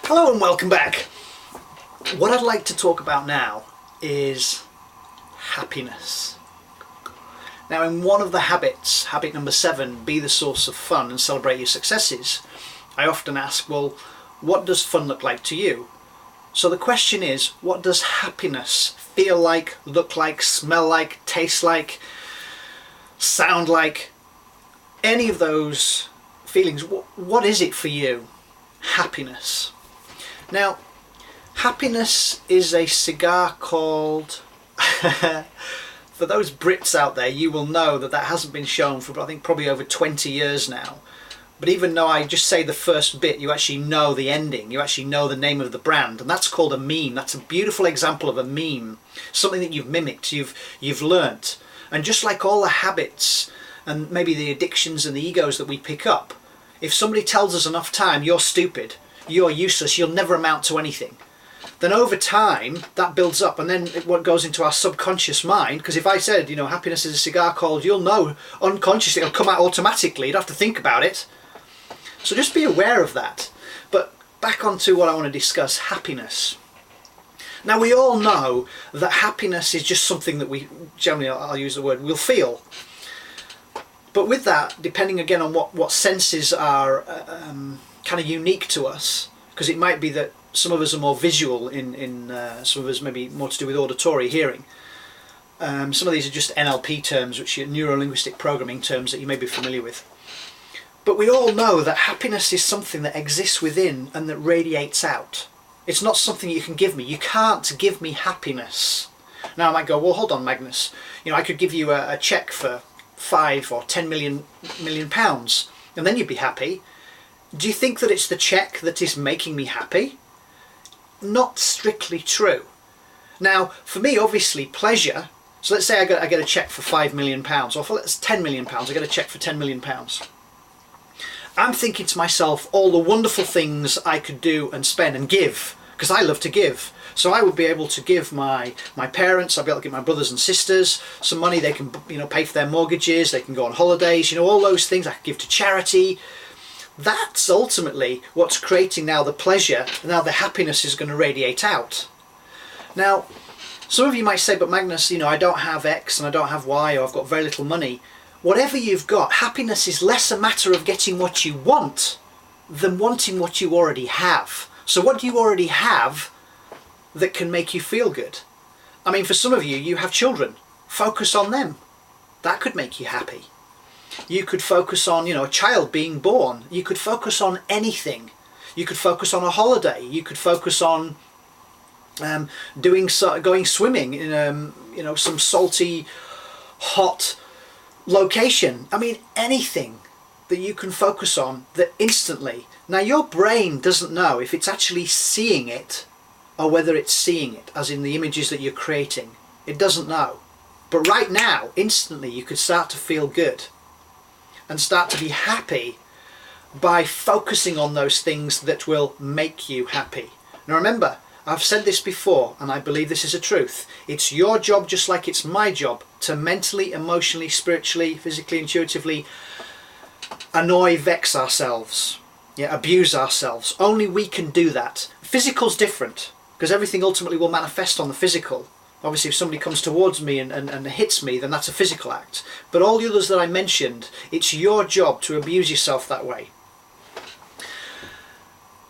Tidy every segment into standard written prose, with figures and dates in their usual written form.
Hello and welcome back. What I'd like to talk about now is happiness. Now, in one of the habits, habit number 7, be the source of fun and celebrate your successes, I often ask, well, what does fun look like to you? So the question is, what does happiness feel like, look like, smell like, taste like, sound like? Any of those feelings, what is it for you? Happiness. Now, happiness is a cigar called, for those Brits out there, you will know that hasn't been shown for I think probably over 20 years now. But even though I just say the first bit, you actually know the ending, you actually know the name of the brand, and that's called a meme. That's a beautiful example of a meme, something that you've mimicked, you've learnt. And just like all the habits and maybe the addictions and the egos that we pick up, if somebody tells us enough time, you're stupid, you're useless, you'll never amount to anything, then over time that builds up, and then what goes into our subconscious mind, because if I said, you know, happiness is a cigar called, you'll know unconsciously, it'll come out automatically, you'd have to think about it. So just be aware of that. But back onto what I want to discuss, happiness. Now, we all know that happiness is just something that we generally, I'll use the word, we'll feel. But with that, depending again on what senses are kind of unique to us, because it might be that some of us are more visual in some of us maybe more to do with auditory, hearing. Some of these are just NLP terms, which are neuro-linguistic programming terms that you may be familiar with. But we all know that happiness is something that exists within and that radiates out. It's not something you can give me. You can't give me happiness. Now I might go, well, hold on, Magnus. You know, I could give you a cheque for 5 or 10 million pounds, and then you'd be happy. Do you think that it's the cheque that is making me happy? Not strictly true. Now, for me, obviously, pleasure. So let's say I get a cheque for 5 million pounds, or for 10 million pounds. I get a cheque for 10 million pounds. I'm thinking to myself all the wonderful things I could do and spend and give, because I love to give. So I would be able to give my parents, I'd be able to give my brothers and sisters some money. They can, you know, pay for their mortgages, they can go on holidays, you know, all those things. I could give to charity. That's ultimately what's creating now the pleasure, and now the happiness is going to radiate out. Now, some of you might say, but Magnus, you know, I don't have X and I don't have Y, or I've got very little money. Whatever you've got, happiness is less a matter of getting what you want than wanting what you already have. So what do you already have that can make you feel good? I mean, for some of you, you have children. Focus on them. That could make you happy. You could focus on, you know, a child being born. You could focus on anything. You could focus on a holiday. You could focus on going swimming in you know, some salty, hot location. I mean, anything that you can focus on that instantly. Now, your brain doesn't know if it's actually seeing it or whether it's seeing it, as in the images that you're creating. It doesn't know. But right now, instantly, you could start to feel good and start to be happy by focusing on those things that will make you happy. Now remember, I've said this before, and I believe this is a truth. It's your job, just like it's my job, to mentally, emotionally, spiritually, physically, intuitively annoy, vex ourselves, abuse ourselves. Only we can do that. Physical's different, because everything ultimately will manifest on the physical. Obviously, if somebody comes towards me and hits me, then that's a physical act. But all the others that I mentioned, it's your job to abuse yourself that way.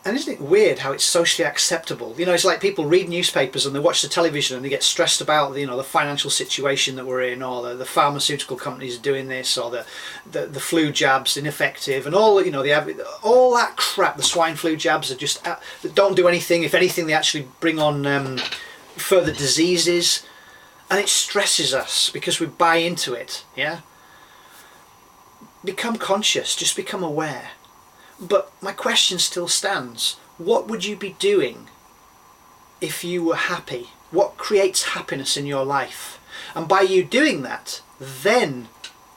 And isn't it weird how it's socially acceptable? You know, it's like people read newspapers and they watch the television and they get stressed about, you know, the financial situation that we're in, or the pharmaceutical companies doing this, or the flu jabs ineffective, and all, you know, all that crap. The swine flu jabs are just that don't do anything. If anything, they actually bring on further diseases, and it stresses us because we buy into it. Yeah. Become conscious. Just become aware. But my question still stands. What would you be doing if you were happy? What creates happiness in your life? And by you doing that, then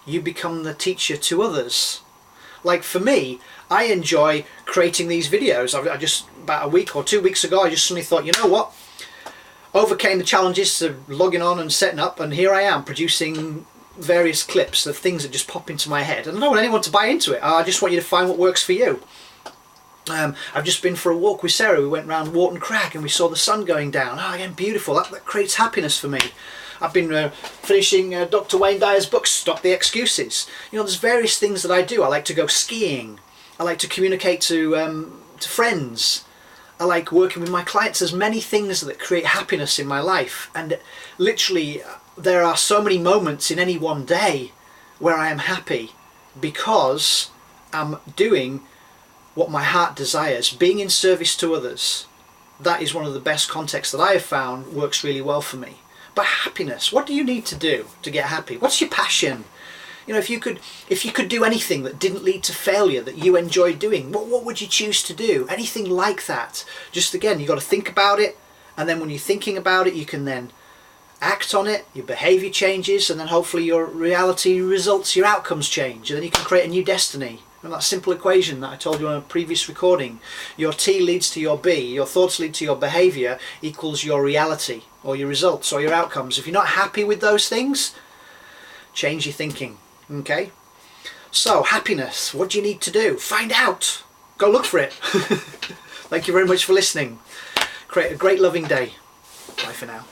you become the teacher to others. Like for me, I enjoy creating these videos. I just, about a week or 2 weeks ago, I just suddenly thought, you know what? Overcame the challenges of logging on and setting up, and here I am producing various clips of things that just pop into my head, and I don't want anyone to buy into it. I just want you to find what works for you. I've just been for a walk with Sarah. We went round Wharton Crag and we saw the sun going down. Oh, again, beautiful. That creates happiness for me. I've been finishing Dr. Wayne Dyer's book, Stop the Excuses. You know, there's various things that I do. I like to go skiing. I like to communicate to friends. I like working with my clients. There's many things that create happiness in my life. And literally, there are so many moments in any one day where I am happy because I'm doing what my heart desires, being in service to others. That is one of the best contexts that I have found works really well for me. But happiness, what do you need to do to get happy? What's your passion? You know, if you could do anything that didn't lead to failure that you enjoyed doing, what would you choose to do? Anything like that. Just again, you've got to think about it, and then when you're thinking about it, you can then act on it, your behaviour changes, and then hopefully your reality results, your outcomes change, and then you can create a new destiny. And that simple equation that I told you on a previous recording, your T leads to your B, your thoughts lead to your behaviour, equals your reality, or your results, or your outcomes. If you're not happy with those things, change your thinking, okay? So, happiness, what do you need to do? Find out! Go look for it! Thank you very much for listening. Create a great loving day. Bye for now.